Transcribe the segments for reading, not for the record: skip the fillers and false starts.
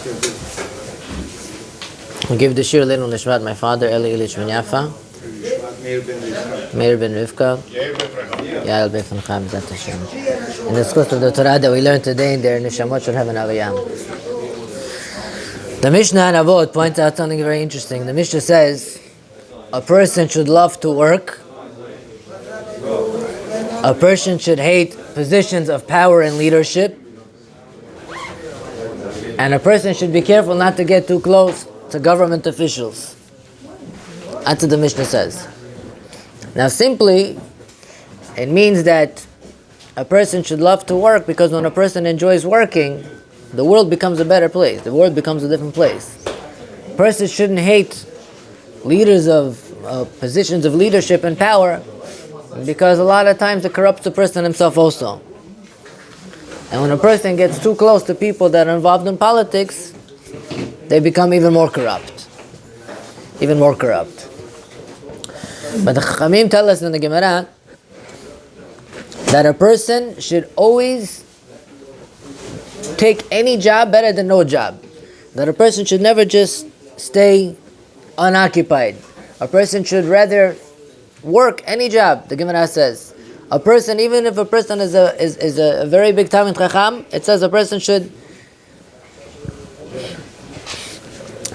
I give the shir Leilun Lishmat, my father, Eli Ilich Ben Yafa, Meir Ben Rivka, Yael Ben Funcham, Zat Hashem. In the schools of the Torah that we learned today, their Neshamot should have an Aliyah. The Mishnah and Avot points out something very interesting. The Mishnah says, a person should love to work. A person should hate positions of power and leadership. And a person should be careful not to get too close to government officials. That's what the Mishnah says. Now simply, it means that a person should love to work because when a person enjoys working, the world becomes a better place. The world becomes a different place. A person shouldn't hate leaders of positions of leadership and power because a lot of times it corrupts the person himself also. And when a person gets too close to people that are involved in politics, they become even more corrupt. Even more corrupt. But the Chachamim tell us in the Gemara that a person should always take any job better than no job. That a person should never just stay unoccupied. A person should rather work any job, the Gemara says. A person, even if a person is a very big Talmid Chacham, it says a person should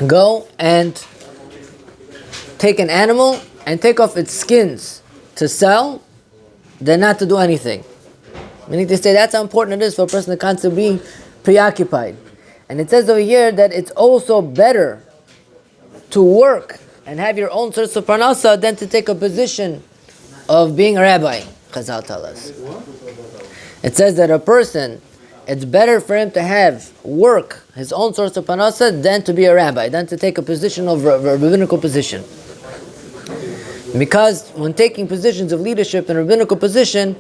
go and take an animal and take off its skins to sell, than not to do anything. Meaning to say that's how important it is for a person to constantly be preoccupied. And it says over here that it's also better to work and have your own source of parnasa than to take a position of being a rabbi. Chazal tell us. It says that a person, it's better for him to have work, his own source of parnasa, than to be a rabbi, than to take a position of a rabbinical position. Because when taking positions of leadership in a rabbinical position,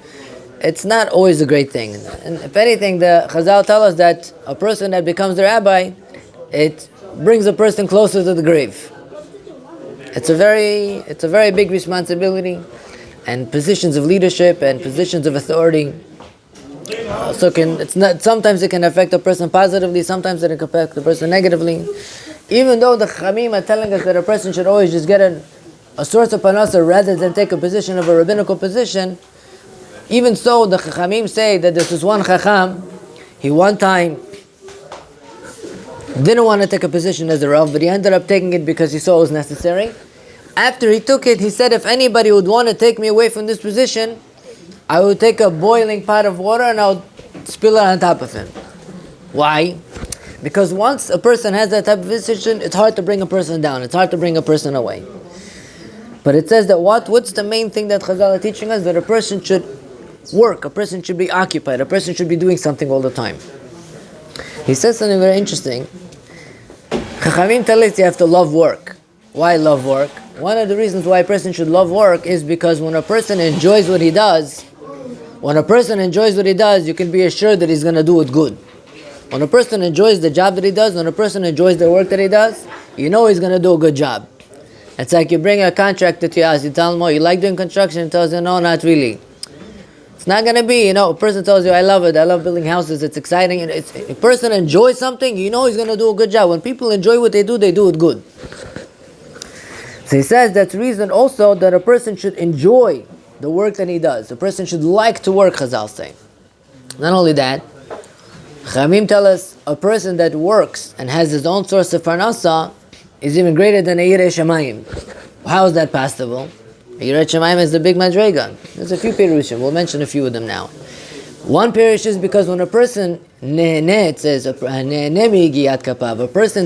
it's not always a great thing. And if anything, the Chazal tell us that a person that becomes the rabbi, it brings a person closer to the grave. It's a very big responsibility, and positions of leadership and positions of authority. Sometimes it can affect a person positively, sometimes it can affect the person negatively. Even though the Chachamim are telling us that a person should always just get a source of parnasa rather than take a position of a rabbinical position, even so, the Chachamim say that this is one Chacham. He one time didn't want to take a position as a Rav, but he ended up taking it because he saw it was necessary. After he took it, he said, if anybody would want to take me away from this position, I would take a boiling pot of water and I would spill it on top of him. Why? Because once a person has that type of position, it's hard to bring a person down. It's hard to bring a person away. But it says that what's the main thing that Chazal are teaching us? That a person should work, a person should be occupied, a person should be doing something all the time. He says something very interesting. Chachamim tell us you have to love work. Why love work? One of the reasons why a person should love work is because when a person enjoys what he does, you can be assured that he's going to do it good. When a person enjoys the job that he does, when a person enjoys the work that he does, you know he's going to do a good job. It's like you bring a contractor to your house, you tell him, oh, you like doing construction? He tells you, no, not really. It's not going to be, a person tells you, I love it, I love building houses, it's exciting. And if a person enjoys something, you know he's going to do a good job. When people enjoy what they do it good. So he says that's the reason also that a person should enjoy the work that he does. A person should like to work, Chazal say. Not only that, Chamim tell us a person that works and has his own source of parnasa is even greater than a Yirei Shamayim. How is that possible? A Yirei Shamayim is the big madrega. There's a few perushim. We'll mention a few of them now. One perush is because when a person it says a person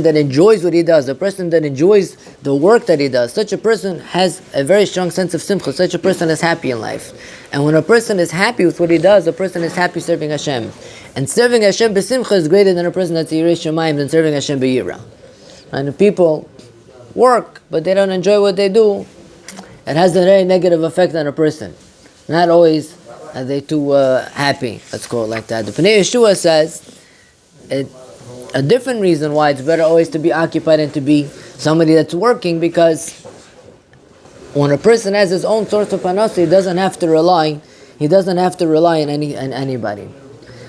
that enjoys what he does, a person that enjoys the work that he does, such a person has a very strong sense of simcha. Such a person is happy in life. And when a person is happy with what he does, a person is happy serving Hashem. And serving Hashem b'simcha is greater than a person that's Yirei Shamayim than serving Hashem b'yira. And if people work but they don't enjoy what they do, it has a very negative effect on a person. Not always are they too happy, let's call it like that. The Pnei Yeshua says a different reason why it's better always to be occupied and to be somebody that's working, because when a person has his own source of parnasa, he doesn't have to rely on anybody.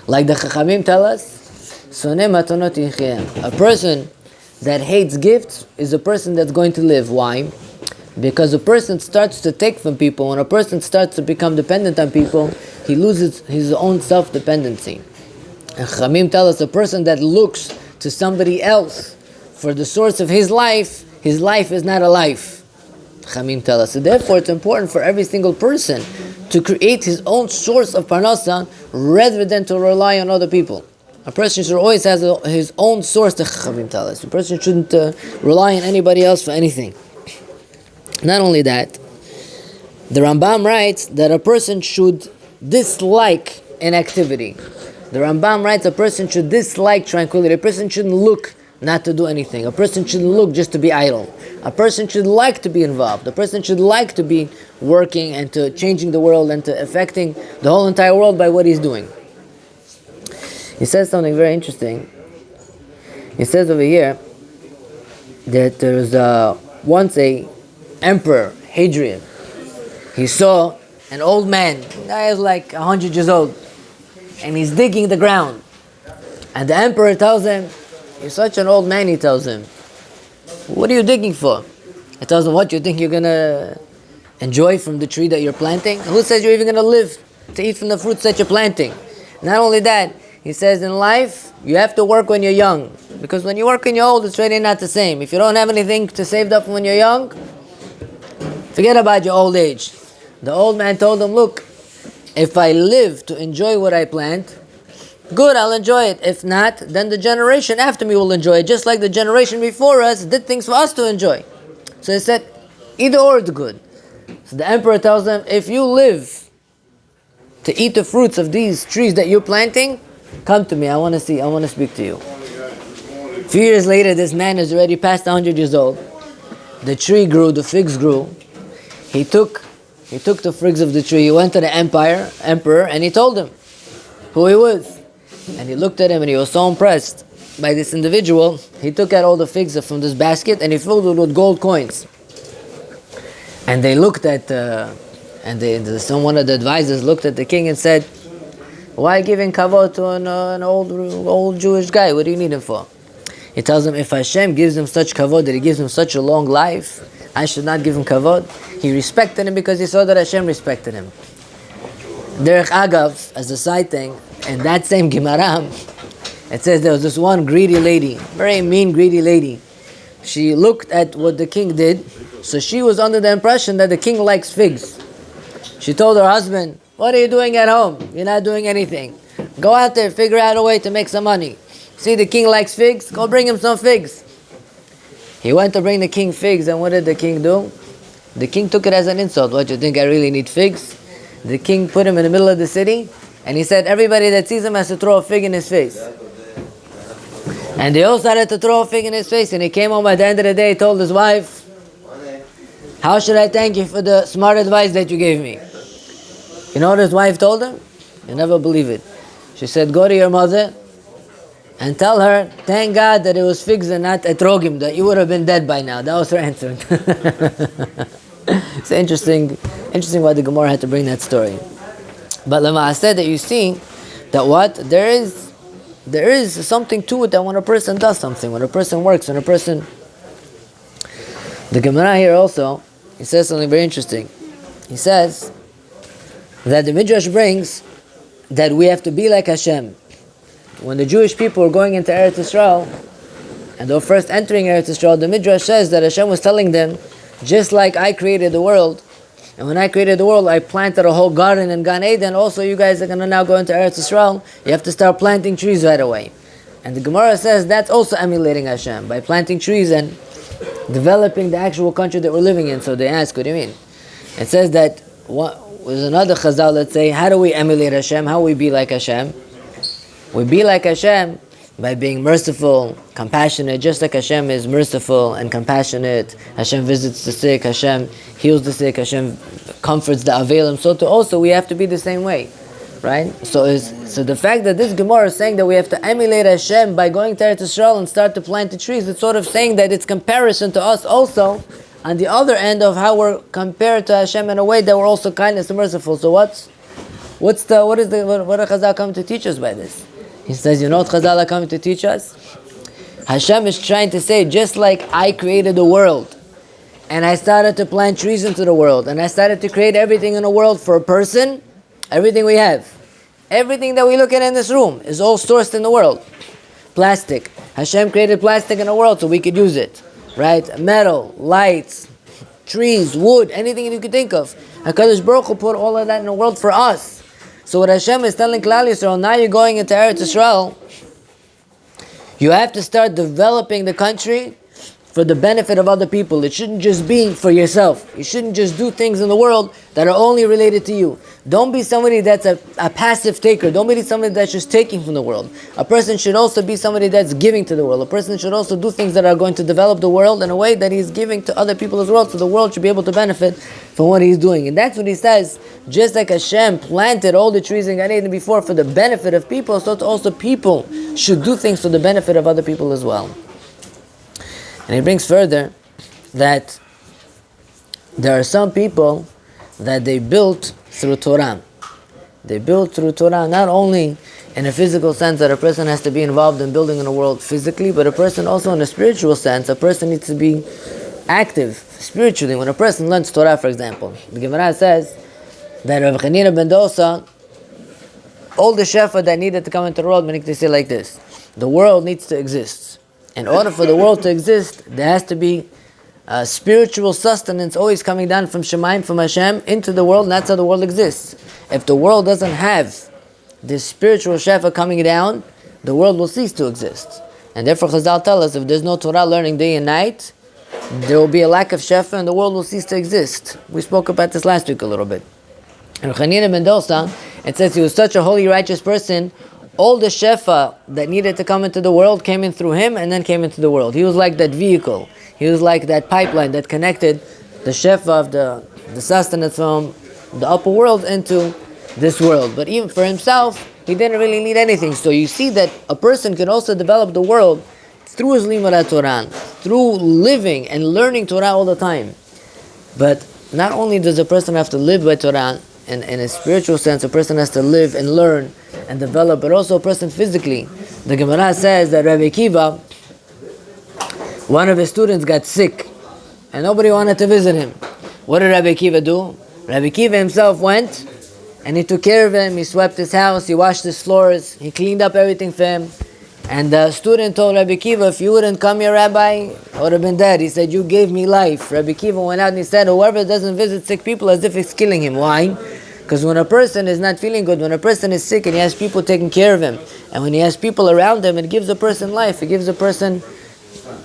Like the Chachamim tell us, soneh matanot yichiem. A person that hates gifts is a person that's going to live. Why? Because a person starts to take from people. When a person starts to become dependent on people, he loses his own self-dependency. And Chamim tell us a person that looks to somebody else for the source of his life is not a life. Chamim tell us. So therefore it's important for every single person to create his own source of parnasa rather than to rely on other people. A person should always have his own source, the Chamim tell us. A person shouldn't rely on anybody else for anything. Not only that, the Rambam writes that a person should dislike inactivity. The Rambam writes a person should dislike tranquility. A person shouldn't look not to do anything. A person shouldn't look just to be idle. A person should like to be involved. A person should like to be working and to changing the world and to affecting the whole entire world by what he's doing. He says something very interesting. He says over here that there was once a emperor, Hadrian. He saw an old man. The guy is like 100 years old. And he's digging the ground. And the emperor tells him, "You're such an old man," he tells him. "What are you digging for?" He tells him, "What, you think you're going to enjoy from the tree that you're planting? Who says you're even going to live to eat from the fruits that you're planting?" Not only that, he says in life, you have to work when you're young. Because when you work when you're old, it's really not the same. If you don't have anything to save up when you're young, forget about your old age. The old man told him, "Look, if I live to enjoy what I plant, good, I'll enjoy it. If not, then the generation after me will enjoy it. Just like the generation before us did things for us to enjoy." So he said, either or it's good. So the emperor tells them, if you live to eat the fruits of these trees that you're planting, come to me, I want to speak to you. A few years later, this man is already past 100 years old. The tree grew, the figs grew. He took the figs of the tree, he went to the emperor, and he told him who he was. And he looked at him and he was so impressed by this individual. He took out all the figs from this basket and he filled it with gold coins. And they looked at, one of the advisors looked at the king and said, "Why giving kavod to an old Jewish guy? What do you need him for?" He tells him, if Hashem gives him such kavod, that He gives him such a long life, I should not give him kavod. He respected him because he saw that Hashem respected him. Derech Agav, as a side thing, in that same Gemara, it says there was this one greedy lady, very mean, greedy lady. She looked at what the king did, so she was under the impression that the king likes figs. She told her husband, "What are you doing at home? You're not doing anything. Go out there, figure out a way to make some money. See, the king likes figs, go bring him some figs." He went to bring the king figs, and what did the king do? The king took it as an insult. "What, you think I really need figs?" The king put him in the middle of the city, and he said, everybody that sees him has to throw a fig in his face. And they all started to throw a fig in his face, and he came home at the end of the day, he told his wife, "How should I thank you for the smart advice that you gave me?" You know what his wife told him? You'll never believe it. She said, "Go to your mother and tell her, thank God that it was figs and not etrogim, that you would have been dead by now." That was her answer. It's interesting why the Gemara had to bring that story. But Lama said that you see that what? There is something to it, that when a person does something, when a person works, when a person... The Gemara here also, he says something very interesting. He says that the Midrash brings that we have to be like Hashem. When the Jewish people were going into Eretz Yisrael, and they were first entering Eretz Yisrael, the Midrash says that Hashem was telling them, just like I created the world, and when I created the world, I planted a whole garden in Gan Eden, also you guys are going to now go into Eretz Yisrael, you have to start planting trees right away. And the Gemara says that's also emulating Hashem, by planting trees and developing the actual country that we're living in. So they ask, what do you mean? It says that, there's another Chazal that say, how do we emulate Hashem? How we be like Hashem? We be like Hashem by being merciful, compassionate, just like Hashem is merciful and compassionate. Hashem visits the sick, Hashem heals the sick, Hashem comforts the Avelim. So to also we have to be the same way, right? So the fact that this Gemara is saying that we have to emulate Hashem by going to Eretz Yisrael and start to plant the trees, it's sort of saying that it's comparison to us also on the other end of how we're compared to Hashem in a way that we're also kindness and merciful. So what does Chazal come to teach us by this? He says, you know what Chazal are coming to teach us? Hashem is trying to say, just like I created the world, and I started to plant trees into the world, and I started to create everything in the world for a person, everything we have, everything that we look at in this room is all sourced in the world. Plastic. Hashem created plastic in the world so we could use it. Right? Metal, lights, trees, wood, anything you could think of. HaKadosh Baruch Hu put all of that in the world for us. So what Hashem is telling Klal Yisrael, now you're going into Eretz Yisrael, you have to start developing the country for the benefit of other people. It shouldn't just be for yourself. You shouldn't just do things in the world that are only related to you. Don't be somebody that's a passive taker. Don't be somebody that's just taking from the world. A person should also be somebody that's giving to the world. A person should also do things that are going to develop the world in a way that he's giving to other people as well, so the world should be able to benefit from what he's doing. And that's what he says. Just like Hashem planted all the trees in Gan Eden before for the benefit of people, so also people should do things for the benefit of other people as well. And he brings further that there are some people that they built through Torah. They built through Torah not only in a physical sense that a person has to be involved in building in the world physically, but a person also in a spiritual sense, a person needs to be active spiritually. When a person learns Torah, for example, the Gemara says that Rav Chanina ben Dosa, all the shefa that needed to come into the world, they say like this: the world needs to exist. In order for the world to exist, there has to be spiritual sustenance always coming down from Shemayim, from Hashem, into the world, and that's how the world exists. If the world doesn't have this spiritual shefa coming down, the world will cease to exist. And therefore Chazal tell us, if there's no Torah learning day and night, there will be a lack of shefa and the world will cease to exist. We spoke about this last week a little bit. And Chanina ben Dosa, it says he was such a holy, righteous person, all the shefa that needed to come into the world came in through him and then came into the world. He was like that vehicle. He was like that pipeline that connected the shefa of the sustenance from the upper world into this world. But even for himself, he didn't really need anything. So you see that a person can also develop the world through his limud Torah, through living and learning Torah all the time. But not only does a person have to live by Torah, in a spiritual sense, a person has to live and learn and develop, but also a person physically. The Gemara says that Rabbi Akiva, one of his students got sick and nobody wanted to visit him. What did Rabbi Akiva do? Rabbi Akiva himself went and he took care of him. He swept his house, he washed his floors, he cleaned up everything for him. And the student told Rabbi Akiva, if you wouldn't come here, Rabbi, I would have been dead. He said, you gave me life. Rabbi Akiva went out and he said, whoever doesn't visit sick people, as if it's killing him. Why? Because when a person is not feeling good, when a person is sick and he has people taking care of him, and when he has people around him, it gives a person life, it gives a person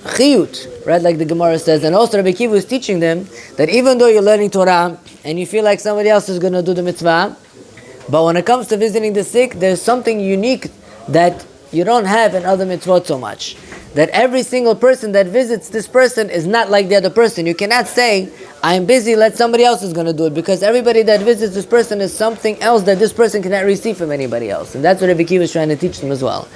chiyut, right? Like the Gemara says. And also Rabbi Akiva was teaching them that even though you're learning Torah and you feel like somebody else is going to do the mitzvah, but when it comes to visiting the sick, there's something unique that you don't have in other mitzvot so much. That every single person that visits this person is not like the other person. You cannot say, I'm busy, let somebody else is going to do it, because everybody that visits this person is something else that this person cannot receive from anybody else. And that's what Rabbi Akiva is trying to teach them as well.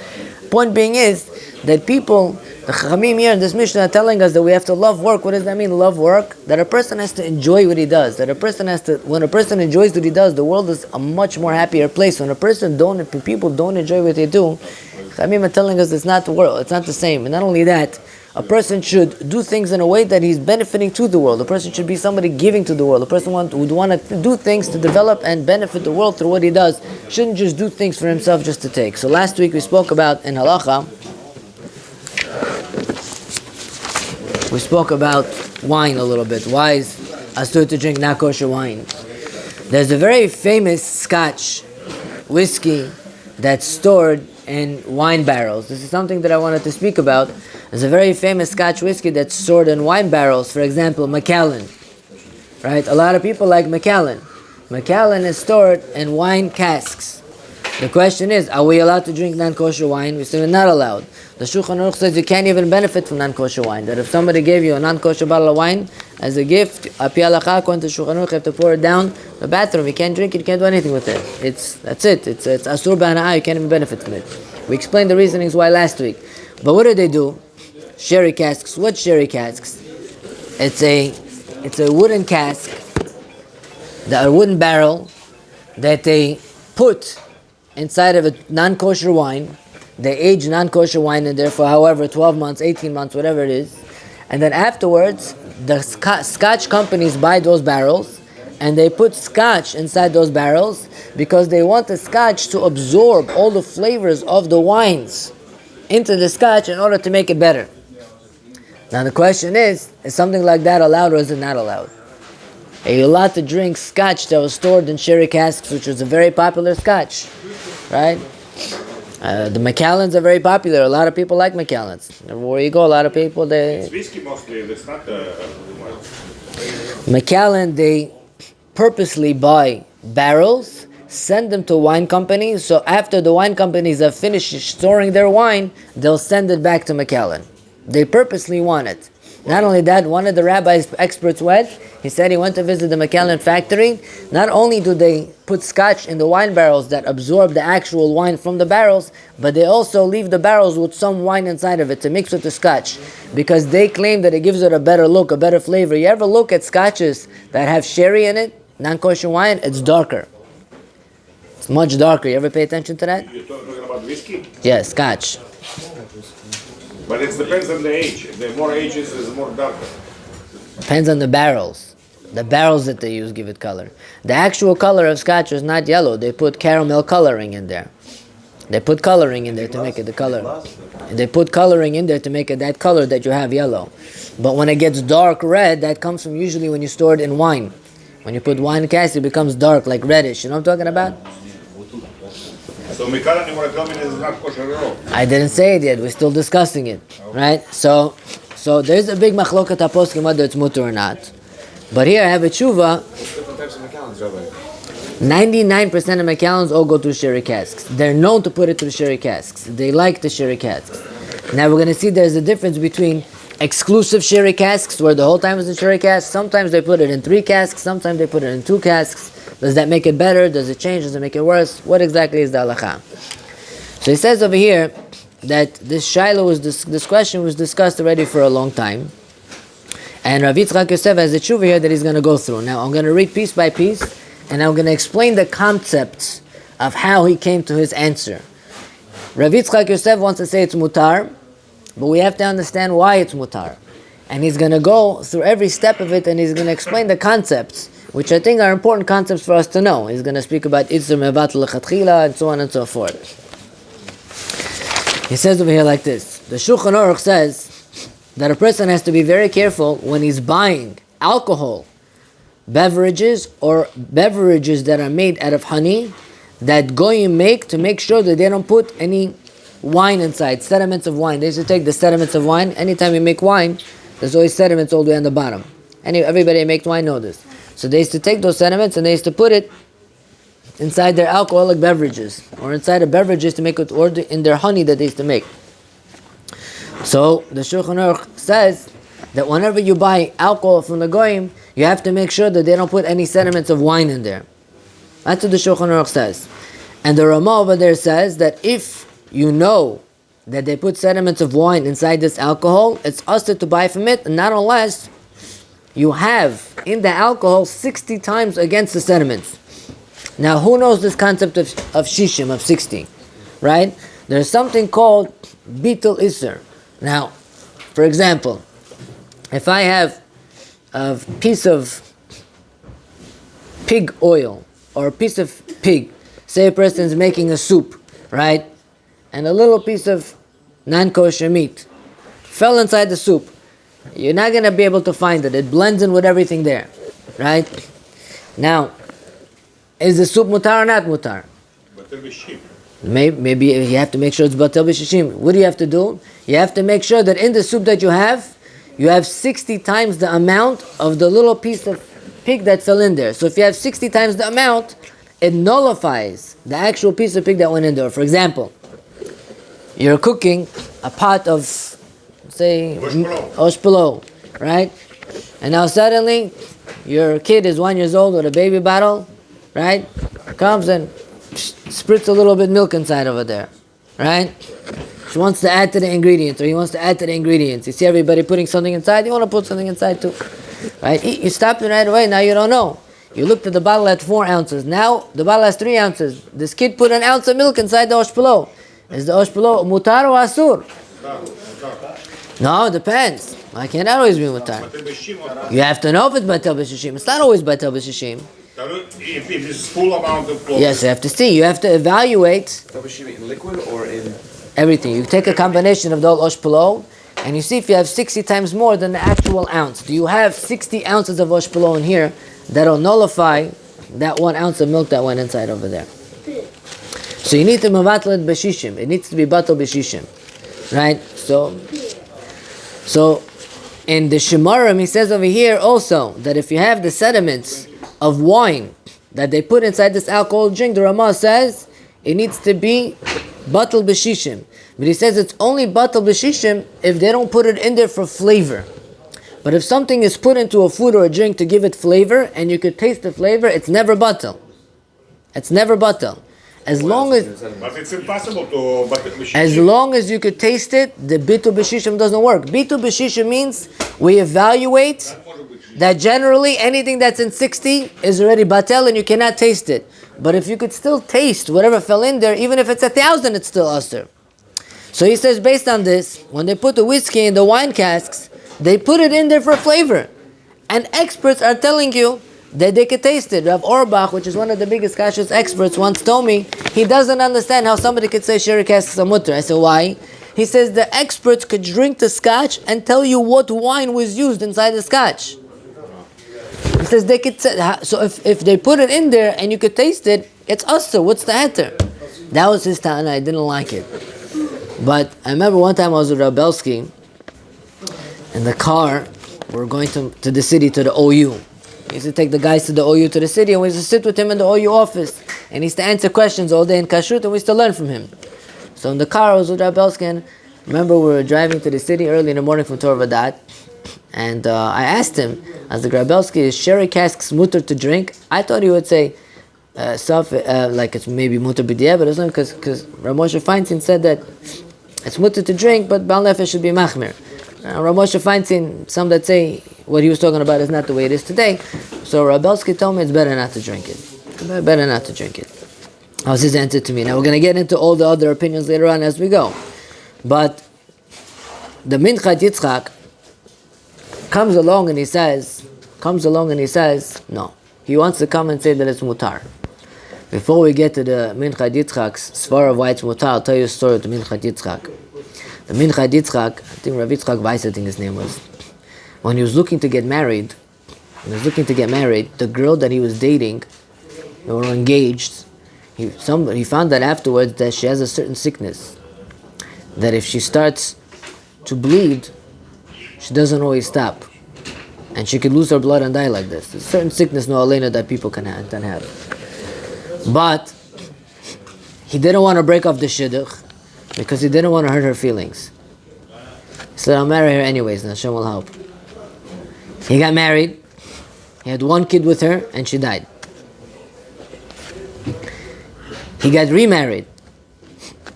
Point being is that people, the Chachamim here in this Mishnah are telling us that we have to love work. What does that mean, love work? That a person has to enjoy what he does. That a person has to, when a person enjoys what he does, the world is a much more happier place. When people don't enjoy what they do, Chachamim are telling us it's not the world, it's not the same. And not only that, a person should do things in a way that he's benefiting to the world. A person should be somebody giving to the world. A person would want to do things to develop and benefit the world through what he does. Shouldn't just do things for himself just to take. So last week we spoke about, in Halacha, we spoke about wine a little bit. Why is asur to drink not kosher wine? There's a very famous Scotch whiskey that's stored in wine barrels. This is something that I wanted to speak about. There's a very famous Scotch whiskey that's stored in wine barrels. For example, Macallan. Right? A lot of people like Macallan. Macallan is stored in wine casks. The question is, are we allowed to drink non-kosher wine? We say we're not allowed. The Shulchan Aruch says you can't even benefit from non-kosher wine. That if somebody gave you a non-kosher bottle of wine as a gift, api halacha, according to Shulchan Aruch, you have to pour it down the bathroom. You can't drink it, you can't do anything with it. That's it. It's asur b'hana'ah, you can't even benefit from it. We explained the reasonings why last week. But what do they do? Sherry casks. What sherry casks? It's a wooden cask, a wooden barrel that they put inside of a non-kosher wine, They age non-kosher wine in there for however 12 months, 18 months, whatever it is. And then afterwards, the Scotch companies buy those barrels and they put Scotch inside those barrels because they want the Scotch to absorb all the flavors of the wines into the Scotch in order to make it better. Now the question is something like that allowed or is it not allowed? Are you allowed to drink Scotch that was stored in sherry casks, which was a very popular Scotch, right? The Macallans are very popular. A lot of people like Macallans. Where you go, a lot of people, It's whiskey mostly, it's not Macallan, they purposely buy barrels, send them to wine companies, so after the wine companies have finished storing their wine, they'll send it back to Macallan. They purposely want it. Not only that, one of the rabbis experts went, he said he went to visit the Macallan factory. Not only do they put Scotch in the wine barrels that absorb the actual wine from the barrels, but they also leave the barrels with some wine inside of it to mix with the Scotch, because they claim that it gives it a better look, a better flavor. You ever look at Scotches that have sherry in it, non-kosher wine? It's darker. It's much darker. You ever pay attention to that? You're talking about whiskey? Yeah, Scotch. But it depends on the age. If the more ages, it's more darker. Depends on the barrels. The barrels that they use give it color. The actual color of Scotch is not yellow. They put caramel coloring in there. They put coloring in there to make it the color. They put coloring in there to make it that color that you have yellow. But when it gets dark red, that comes from usually when you store it in wine. When you put wine cask, it becomes dark, like reddish. You know what I'm talking about? So Macallan, you want to tell me this is not kosher at all? I didn't say it yet. We're still discussing it, right? So there's a big machlokat haposkim whether it's mutter or not. But here I have a tshuva. Different types of Macallans, Rabbi. 99% of Macallans all go through sherry casks. They're known to put it through sherry casks. They like the sherry casks. Now we're going to see there's a difference between exclusive sherry casks, where the whole time is in sherry casks. Sometimes they put it in 3 casks. Sometimes they put it in 2 casks. Does that make it better? Does it change? Does it make it worse? What exactly is the halacha? So he says over here that this shaila this question was discussed already for a long time. And Rav Yitzchak Yosef has a tshuva here that he's going to go through. Now I'm going to read piece by piece, and I'm going to explain the concepts of how he came to his answer. Rav Yitzchak Yosef wants to say it's mutar, but we have to understand why it's mutar. And he's going to go through every step of it, and he's going to explain the concepts, which I think are important concepts for us to know. He's going to speak about Itzur Mevat L'Chatchila, and so on and so forth. He says over here like this. The Shulchan Aruch says that a person has to be very careful when he's buying alcohol, beverages, or beverages that are made out of honey, that goyim make, to make sure that they don't put any wine inside, sediments of wine. They used to take the sediments of wine. Anytime you make wine, there's always sediments all the way on the bottom. Everybody who makes wine knows this. So they used to take those sediments and they used to put it inside their alcoholic beverages, or inside of beverages to make it, or in their honey that they used to make. So the Shulchan Aruch says that whenever you buy alcohol from the goyim, you have to make sure that they don't put any sediments of wine in there. That's what the Shulchan Aruch says. And the Ramah over there says that if you know that they put sediments of wine inside this alcohol, it's usher to buy from it, and not unless you have in the alcohol 60 times against the sediments. Now, who knows this concept of shishim, of 60, right? There's something called bitul iser. Now, for example, if I have a piece of pig oil, or a piece of pig, say a person's making a soup, right? And a little piece of non-kosher meat fell inside the soup. You're not going to be able to find it. It blends in with everything there, right? Now, is the soup mutar or not mutar? Batel b'shishim. Maybe you have to make sure it's batel b'shishim. What do you have to do? You have to make sure that in the soup that you have 60 times the amount of the little piece of pig that fell in there. So if you have 60 times the amount, it nullifies the actual piece of pig that went in there. For example, you're cooking a pot of, say, oshpelo, right? And now suddenly, your kid is 1 year old with a baby bottle, right? Comes and spritz a little bit milk inside over there, right? She wants to add to the ingredients, or he wants to add to the ingredients. You see everybody putting something inside, you want to put something inside too, right? You stopped it right away, now you don't know. You looked at the bottle at 4 ounces, now the bottle has 3 ounces. This kid put an ounce of milk inside the oshpelo. Is the osh pelo mutar or asur? No, it depends. I can't always be mutar. You have to know if it's batel b'shishim. It's not always batel b'shishim. If it's full amount of clothes. Yes, you have to see. You have to evaluate Tabashimi in liquid or in? everything. You take a combination of the whole osh pelo, and you see if you have 60 times more than the actual ounce. Do you have 60 ounces of osh pelo in here that'll nullify that 1 ounce of milk that went inside over there? So you need to mevatel it b'shishim. It needs to be batel b'shishim, right? So in the Shemarim, he says over here also that if you have the sediments of wine that they put inside this alcohol drink, the Ramah says it needs to be batel b'shishim. But he says it's only batel b'shishim if they don't put it in there for flavor. But if something is put into a food or a drink to give it flavor, and you could taste the flavor, it's never batel. It's never batel. As long as it's impossible to. as long as you could taste it, the bitul b'shishim doesn't work. Bitul b'shishim means we evaluate that generally anything that's in 60 is already batel and you cannot taste it. But if you could still taste whatever fell in there, even if it's 1,000, it's still usher. So he says, based on this, when they put the whiskey in the wine casks, they put it in there for flavor. And experts are telling you that they could taste it. Rav Orbach, which is one of the biggest kashrus experts, once told me he doesn't understand how somebody could say sherry casks are mutter. I said, why? He says the experts could drink the scotch and tell you what wine was used inside the scotch. He says they could say, so if they put it in there and you could taste it, it's usher. What's the heter? That was his ta'ana. I didn't like it. But I remember one time I was with Rabelsky in the car. We were going to the city, to the OU. He used to take the guys to the OU to the city, and we used to sit with him in the OU office. And he used to answer questions all day in kashrut, and we used to learn from him. So in the car, I was with Rabelsky, and remember we were driving to the city early in the morning from Torah Vadat, and I asked him, as the Rabelsky, is sherry casks mutter to drink? I thought he would say, like it's maybe mutter b'di'ah, but it's not because Rav Moshe Feinstein said that it's mutter to drink, but Baal Nefesh should be machmir. Rav Moshe Feinstein, some that say what he was talking about is not the way it is today. So Rabelsky told me it's better not to drink it. Better not to drink it. That was his answer to me. Now we're going to get into all the other opinions later on as we go. But the Minchat Yitzchak comes along and he says, no. He wants to come and say that it's mutar. Before we get to the Minchat Yitzchak's svar of why it's mutar, I'll tell you a story of the Minchat Yitzchak. The Minchat Yitzchak, I think Rav Yitzchak Weiss, I think his name was, when he was looking to get married, the girl that he was dating, they were engaged, he found that afterwards that she has a certain sickness, that if she starts to bleed, she doesn't always stop. And she could lose her blood and die like this. There's a certain sickness, no alena, that people can have. But he didn't want to break off the shidduch because he didn't want to hurt her feelings. He said, I'll marry her anyways, and Hashem will help. He got married, he had one kid with her, and she died. He got remarried,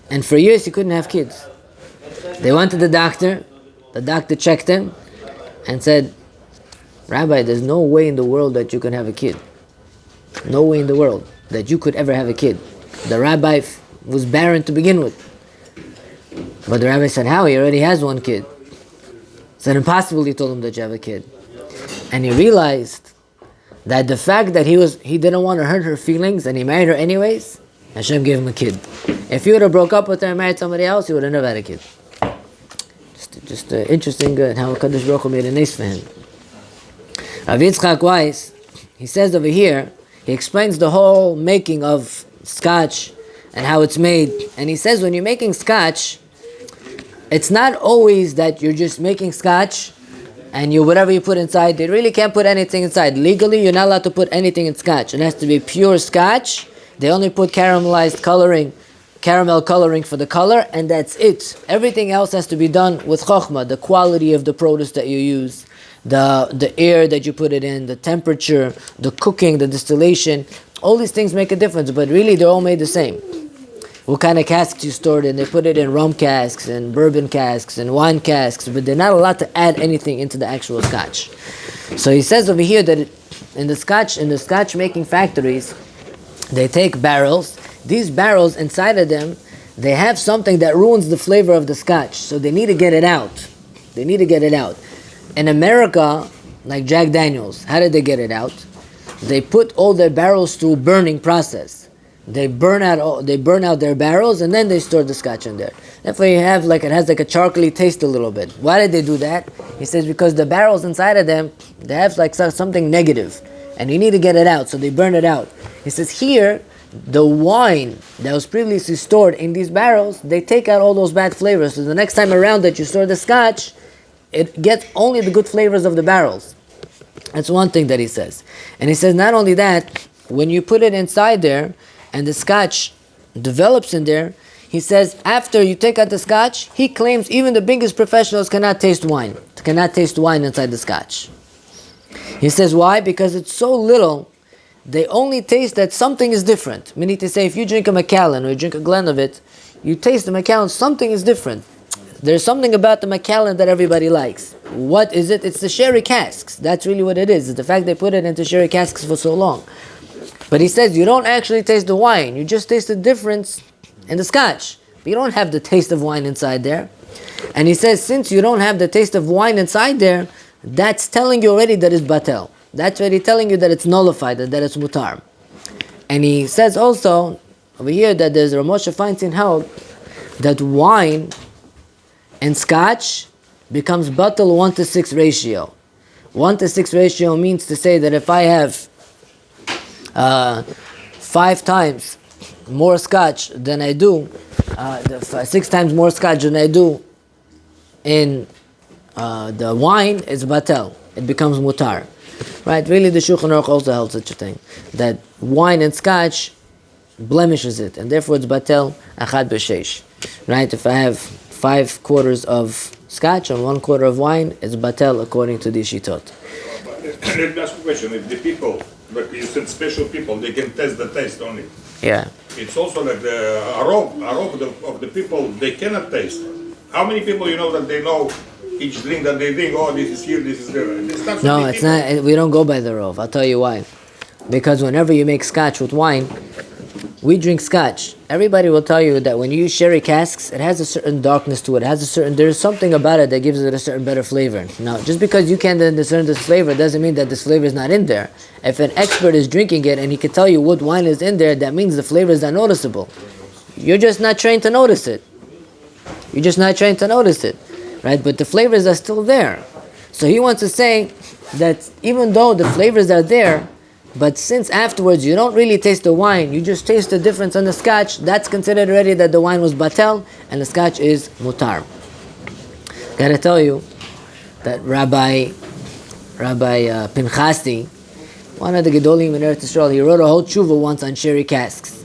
and for years he couldn't have kids. They went to the doctor checked him, and said, Rabbi, there's no way in the world that you can have a kid. No way in the world that you could ever have a kid. The rabbi was barren to begin with. But the rabbi said, how? He already has one kid. It's impossible, he told him, that you have a kid. And he realized that the fact that he didn't want to hurt her feelings and he married her anyways, Hashem gave him a kid. If he would have broke up with her and married somebody else, he would have never had a kid. Just interesting how Kadosh Baruch Hu made a nice for him. Rav Yitzchak Weiss, he says over here, he explains the whole making of scotch and how it's made. And he says when you're making scotch, it's not always that you're just making scotch and whatever you put inside, they really can't put anything inside. Legally, you're not allowed to put anything in scotch. It has to be pure scotch. They only put caramel coloring for the color, and that's it. Everything else has to be done with chokhmah, the quality of the produce that you use, the air that you put it in, the temperature, the cooking, the distillation. All these things make a difference, but really they're all made the same. What kind of casks you store it in? They put it in rum casks and bourbon casks and wine casks, but they're not allowed to add anything into the actual scotch. So he says over here that in the scotch making factories, they take barrels. These barrels, inside of them, they have something that ruins the flavor of the scotch, so they need to get it out. They need to get it out. In America, like Jack Daniels, how did they get it out? They put all their barrels through burning process. They burn out their barrels, and then they store the scotch in there. Therefore, you have it has like a charcoaly taste a little bit. Why did they do that? He says because the barrels inside of them, they have like something negative, and you need to get it out, so they burn it out. He says here, the wine that was previously stored in these barrels, they take out all those bad flavors. So the next time around that you store the scotch, it gets only the good flavors of the barrels. That's one thing that he says. And he says not only that, when you put it inside there and the scotch develops in there, he says after you take out the scotch, he claims even the biggest professionals cannot taste wine. Cannot taste wine inside the scotch. He says why? Because it's so little, they only taste that something is different. Meaning to say if you drink a Macallan or you drink a Glenlivet, you taste the Macallan, something is different. There's something about the Macallan that everybody likes. What is it? It's the sherry casks. That's really what it is. It's the fact they put it into sherry casks for so long. But he says you don't actually taste the wine. You just taste the difference in the scotch. But you don't have the taste of wine inside there. And he says since you don't have the taste of wine inside there, that's telling you already that it's batel. That's already telling you that it's nullified, that it's mutar. And he says also over here that there's Rav Moshe Feinstein held that wine and scotch becomes batel 1:6 ratio. 1:6 ratio means to say that if I have 5 times more scotch than I do, 6 times more scotch than I do in the wine, it's batel. It becomes mutar. Right? Really the Shulchan Aruch also held such a thing. That wine and scotch blemishes it. And therefore it's batel achad b'sheish. Right? If I have 5 quarters of scotch and 1 quarter of wine, it's batel according to the shitot. Let me ask you a question. If the people, but you said special people, they can test the taste only. Yeah. It's also like the arov of the people, they cannot taste. How many people you know that they know each drink that they drink, oh, this is here, this is there. It's not so No, many it's people. not. We don't go by the rov. I'll tell you why. Because whenever you make scotch with wine, we drink scotch. Everybody will tell you that when you use sherry casks, it has a certain darkness to it. There's something about it that gives it a certain better flavor. Now, just because you can't discern this flavor doesn't mean that this flavor is not in there. If an expert is drinking it and he can tell you what wine is in there, that means the flavor is not noticeable. You're just not trained to notice it. You're just not trained to notice it. Right? But the flavors are still there. So he wants to say that even though the flavors are there, but since afterwards you don't really taste the wine, you just taste the difference on the scotch, that's considered already that the wine was batel and the scotch is mutar. Gotta tell you that Rabbi Pinchasi, one of the Gedolim in Eretz Yisrael, he wrote a whole tshuva once on sherry casks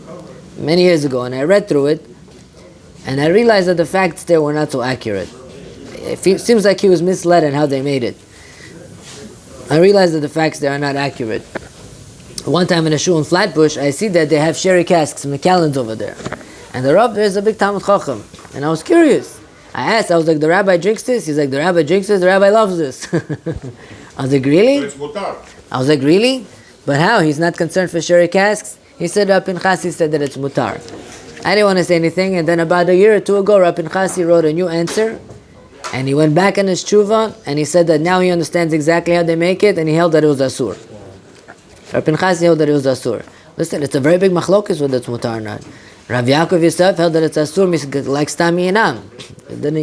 many years ago, and I read through it and I realized that the facts there were not so accurate. It seems like he was misled in how they made it. I realized that the facts there are not accurate. One time in a shul in Flatbush, I see that they have sherry casks, Macallans over there. And the Rav there is a big Talmud Chacham. And I was curious. I was like, the rabbi drinks this? He's like, the rabbi drinks this? The rabbi loves this. I was like, really? So it's mutar. I was like, really? But how? He's not concerned for sherry casks? He said, Rav Pinchasi said that it's mutar. I didn't want to say anything, and then about a year or two ago, Rav Pinchasi wrote a new answer, and he went back on his tshuva, and he said that now he understands exactly how they make it, and he held that it was asur. Rav Pinchasi held that it was asur. Listen, it's a very big machlokes whether it's mutar or not. Rav Yaakov Yosef held that it's asur, like stam yinam.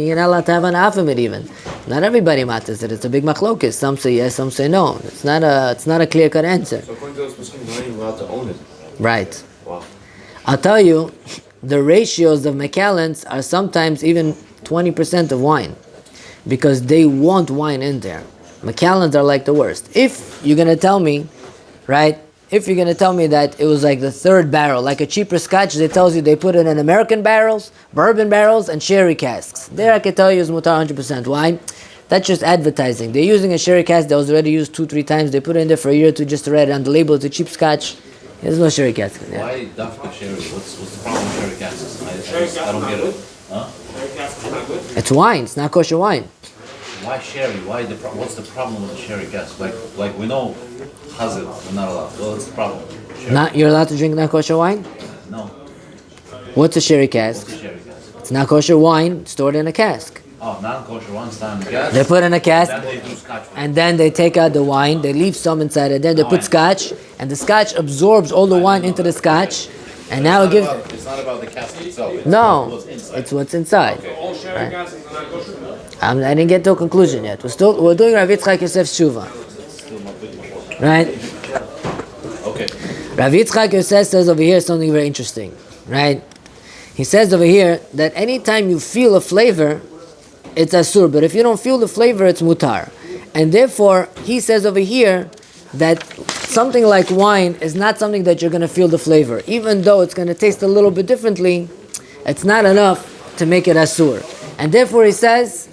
You're not allowed to have an half of it even. Not everybody matters it. It's a big machlokes. Some say yes, some say no. It's not a clear-cut answer. So according to those Muslims, you're not even allowed to own it. Right. Wow. I'll tell you, the ratios of Macallans are sometimes even 20% of wine. Because they want wine in there. Macallans are like the worst. If you're going to tell me, right, if you're going to tell me that it was like the 3rd barrel, like a cheaper scotch, they tells you they put it in American barrels, bourbon barrels, and sherry casks. There I can tell you is mutar 100%. Why? That's just advertising. They're using a sherry cask that was already used 2-3 times. They put it in there for a year or two just to write it on the label. It's a cheap scotch. There's no sherry cask. Yeah. Why dafka sherry? What's the problem with sherry casks? I don't get it. Huh? It's wine. It's not kosher wine. Why sherry? What's the problem with the sherry cask? Like we know, chazil, we're not allowed. Well, what's the problem? Sherry? You're allowed to drink non kosher wine? No. What's a sherry cask? What's a sherry cask? It's not kosher wine stored in a cask. Oh, non-kosher ones down the gas. They put in a cask, Then they do scotch. and then they take out the wine, they leave some inside, and then they put scotch, and the scotch absorbs all the wine into the scotch, and now it gives... It's not about the cask itself. It's No, what's inside. it's what's inside. All sherry casks are not kosher? I didn't get to a conclusion yet. We're doing Rav Yitzchak Yosef's Tshuva. Right? Okay. Rav Yitzchak Yosef says over here something very interesting. Right? He says over here that anytime you feel a flavor, it's asur. But if you don't feel the flavor, it's mutar. And therefore, he says over here that something like wine is not something that you're going to feel the flavor. Even though it's going to taste a little bit differently, it's not enough to make it asur. And therefore, he says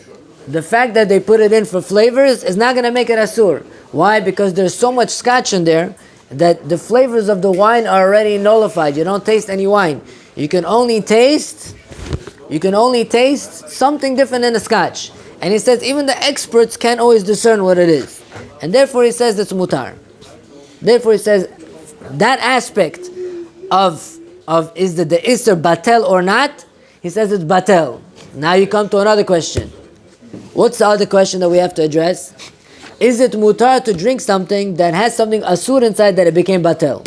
the fact that they put it in for flavors is not going to make it asur. Why? Because there's so much scotch in there that the flavors of the wine are already nullified. You don't taste any wine. You can only taste something different in the scotch. And he says even the experts can't always discern what it is. And therefore he says it's mutar. Therefore he says that aspect of is the isser batel or not, he says it's batel. Now you come to another question. What's the other question that we have to address? Is it mutar to drink something that has something asur inside that it became batel?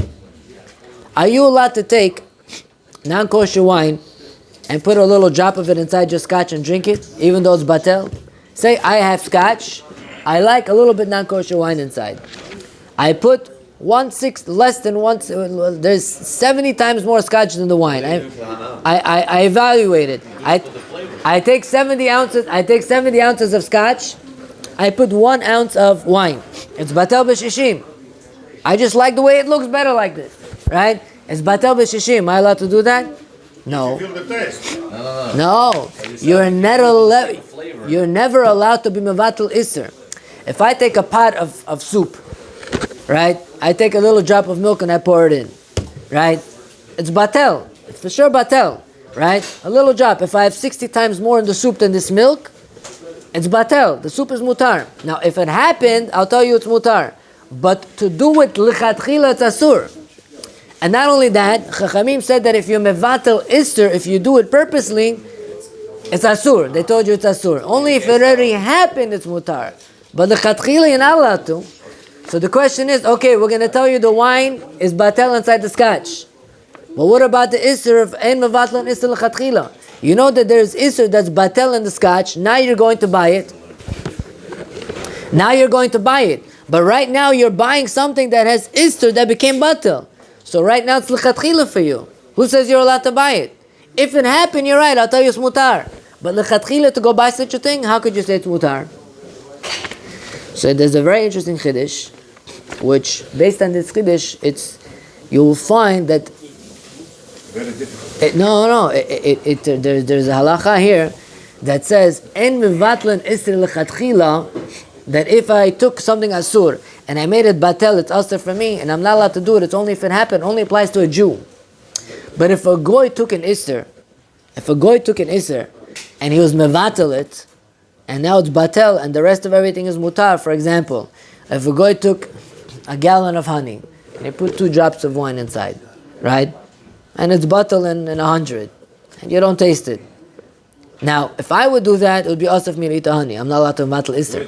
Are you allowed to take non-kosher wine and put a little drop of it inside your scotch and drink it, even though it's batel? Say I have scotch, I like a little bit non-kosher wine inside. I put 1/6 less than one. There's 70 times more scotch than the wine. I evaluate it. I take 70 ounces. I take 70 ounces of scotch. I put 1 ounce of wine. It's batel b'shishim. I just like the way it looks better like this, right? It's batel b'shishim. Am I allowed to do that? No. Feel the taste. No. You're never allowed to be mevatel isser. If I take a pot of soup, right? I take a little drop of milk and I pour it in, right? It's batel. It's for sure batel, right? A little drop. If I have 60 times more in the soup than this milk, it's batel. The soup is mutar. Now, if it happened, I'll tell you it's mutar. But to do it lichatchila, it's asur. And not only that, Chachamim said that if you mevatel ister, if you do it purposely, it's asur. They told you it's asur. Only if it already happened, it's mutar. But lichatchila, you're not allowed to. So the question is, okay, we're going to tell you the wine is batel inside the scotch. But what about the iser of ein mevatel and iser lechatchila? You know that there's iser that's batel in the scotch. Now you're going to buy it. But right now you're buying something that has iser that became batel. So right now it's lechatchila for you. Who says you're allowed to buy it? If it happened, you're right. I'll tell you it's mutar. But lechatchila to go buy such a thing, how could you say it's mutar? So there's a very interesting chiddush, which based on this chiddush, you will find that Very difficult. there's a halacha here that says en mevatlan isr lechatchila, that if I took something asur and I made it batel, it's asur for me, and I'm not allowed to do it. It's only if it happened. Only applies to a Jew. But if a goy took an isr, and he was mevatel it, and now it's batel, and the rest of everything is mutar. For example, if a goy took a gallon of honey, and he put 2 drops of wine inside, right? And it's batel in 100, and you don't taste it. Now, if I would do that, it would be asr for me to eat the honey. I'm not allowed to batel isser.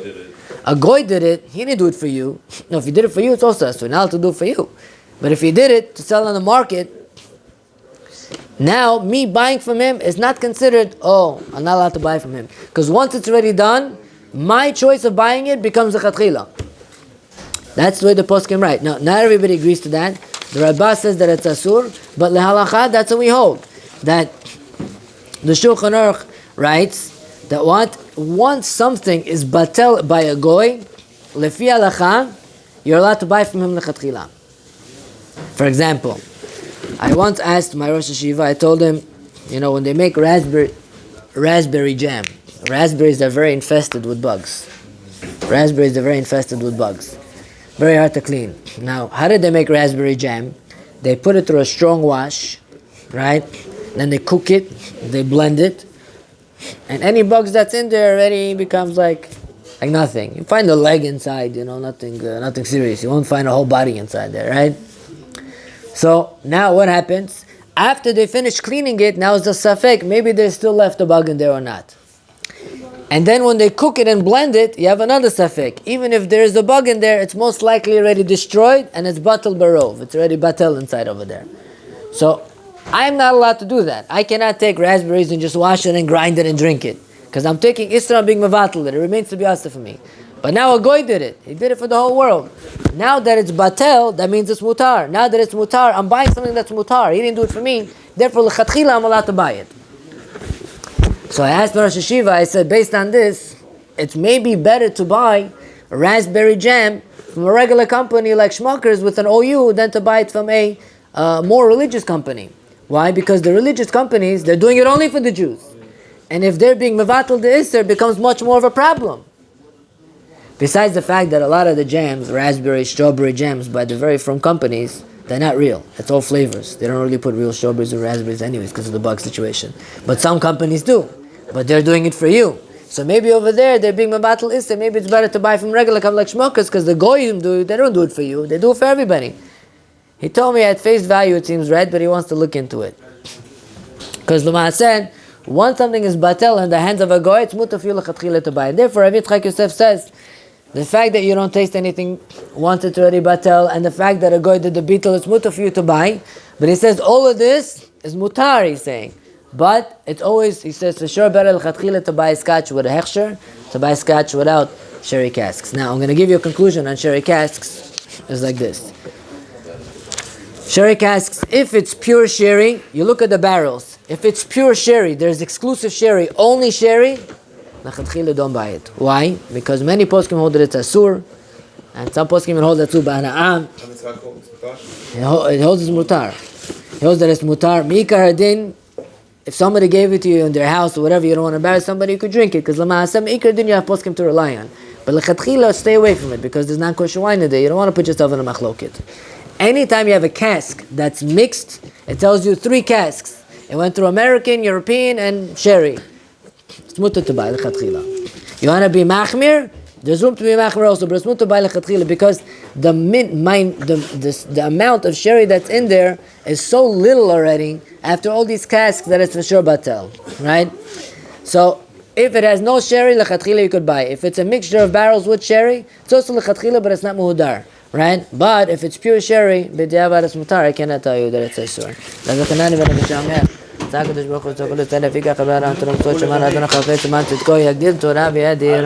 A goy did it, he didn't do it for you. No, if he did it for you, it's also asr. Not allowed to do it for you. But if he did it to sell on the market, now, me buying from him is not considered, I'm not allowed to buy from him. Because once it's already done, my choice of buying it becomes a chatchila. That's the way the poskim write. Now, not everybody agrees to that. The Rabbah says that it's asur, but lehalacha, that's what we hold. That the Shulchan Aruch writes that once something is batel by a goy, lefi halacha, you're allowed to buy from him lechatchila. For example, I once asked my Rosh Hashiva, I told him, when they make raspberry jam, raspberries are very infested with bugs. Very hard to clean. Now, how did they make raspberry jam? They put it through a strong wash, right? Then they cook it, they blend it, and any bugs that's in there already becomes like nothing. You find the leg inside, nothing serious. You won't find a whole body inside there, right? So now what happens? After they finish cleaning it, now it's a safek, maybe there's still left a bug in there or not. And then when they cook it and blend it, you have another safek. Even if there is a bug in there, it's most likely already destroyed and it's batal barov. It's already batal inside over there. So I'm not allowed to do that. I cannot take raspberries and just wash it and grind it and drink it. Because I'm taking Isra being mevatel. It remains to be asa for me. But now a goy did it. He did it for the whole world. Now that it's batel, that means it's mutar. Now that it's mutar, I'm buying something that's mutar. He didn't do it for me. Therefore, l'chatchila, I'm allowed to buy it. So I asked Rosh Hashiva, I said, based on this, it may be better to buy a raspberry jam from a regular company like Schmuckers with an OU than to buy it from a more religious company. Why? Because the religious companies, they're doing it only for the Jews. And if they're being mevatel the Isser, it becomes much more of a problem. Besides the fact that a lot of the jams, raspberry, strawberry jams by the very from companies, they're not real. It's all flavors. They don't really put real strawberries or raspberries anyways because of the bug situation. But some companies do. But they're doing it for you. So maybe over there, they're being mevatel Isser. Maybe it's better to buy from regular company like Schmuckers because the goyim do it. They don't do it for you. They do it for everybody. He told me at face value it seems red, but he wants to look into it. Because Lama said, once something is batel in the hands of a goy, it's mutar for you l'chatchila to buy. Therefore, Rav Yitzchak Yosef says, the fact that you don't taste anything once it's already batel, and the fact that a goy did the beetle, it's mutar for you to buy. But he says all of this is mutar, he's saying. But it's always, he says, for sure better l'chatchila to buy a scotch with a hechsher, to buy a scotch without sherry casks. Now, I'm going to give you a conclusion on sherry casks. It's like this. Sherry casks, if it's pure sherry, you look at the barrels. If it's pure sherry, there's exclusive sherry, only sherry, l'chatchila don't buy it. Why? Because many poskim hold that it's asur, and some poskim even hold that it's ba'ana'am. It holds it's mutar. It holds that it's mutar. Mi'ikar hadin, if somebody gave it to you in their house or whatever, you don't want to embarrass somebody, you could drink it. Because l'ma'aseh mi'ikar hadin, you have poskim to rely on. But l'chatchila, stay away from it, because there's not kosher wine in there. You don't want to put yourself in a machloket. Anytime you have a cask that's mixed, it tells you 3 casks. It went through American, European, and sherry. It's mutar to buy l'chatchila. You want to be machmir? There's room to be machmir also, but it's mutar to buy l'chatchila because the amount of sherry that's in there is so little already after all these casks that it's for sure batel, right? So if it has no sherry, l'chatchila you could buy. If it's a mixture of barrels with sherry, it's also l'chatchila, but it's not muhudar. Right? But if it's pure sherry, b'diavad it's mutar, I cannot tell you that it's asur. L'zakanani v'nebishameh. Tzakadosh Baruch Hu tzakol tzedek fika chabar antonom tzot shemar adonach hafetz man tzedko yagdil Torah v'yadir.